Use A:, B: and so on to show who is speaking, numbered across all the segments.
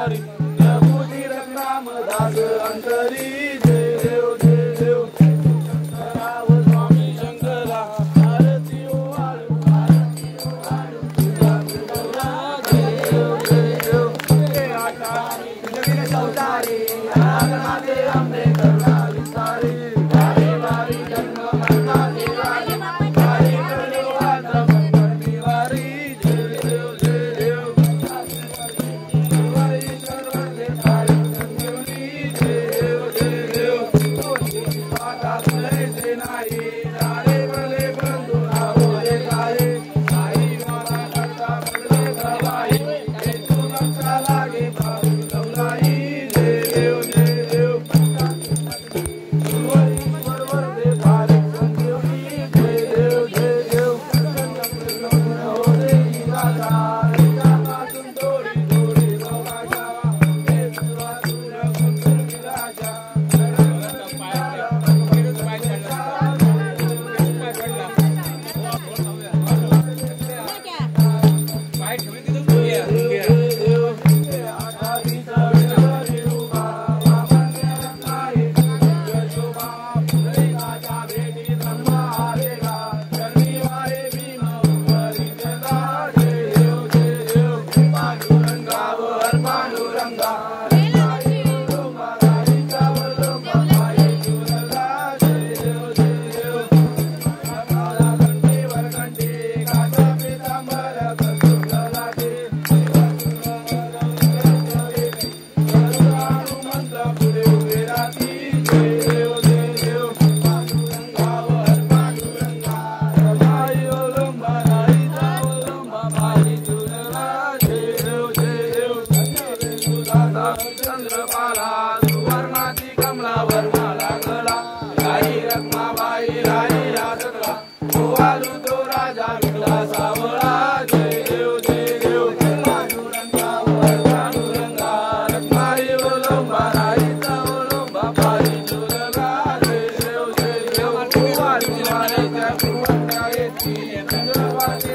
A: हरी प्रभुधीर रामदास अंतरी जय देव शंकराव स्वामी शंकरा आरती ओ आळू जय आता जगीन सौतारी नागनाथे अंबे करुणा विस्तारी वारी वारी जन्म मरना देवारी वारी करो आता मंगल वारी जय देव वारी सर्वते भारी संजीवनी जय देव आता तुले से नाही जाणे भले बंधू नावो रे काय आई मला करता बदले भवाई हे तू नका लागे भाऊ लवलाई जय देव सर्वते भारी संजीवनी जय देव हो रे राजा रामातून थोडी थोडी राजा हे तुला तुला कुंतल राजा चंद्रपाला सुवर्णाची कमला वर्णा लागला गाई रखमाबाई राहिला जगला तो आलू तो राजा विकला सावळा जय देव पांडुरंगा रखमाई ओलंबा राईचा ओलंबा पायी चुरला जय देव तो आलू वारीच्या कुंवंता येती चंद्रवाती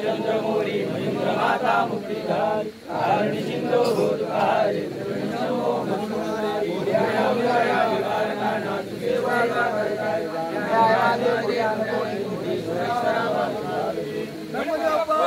A: चंद्रमौली महेंद्र माता मुक्तिधारी कारुणी सिंधो भूतकाले नमो नमः विद्या विद्या विवारणा सेवा करताय न्याया देवया नमो ईश्वरा नमो जपा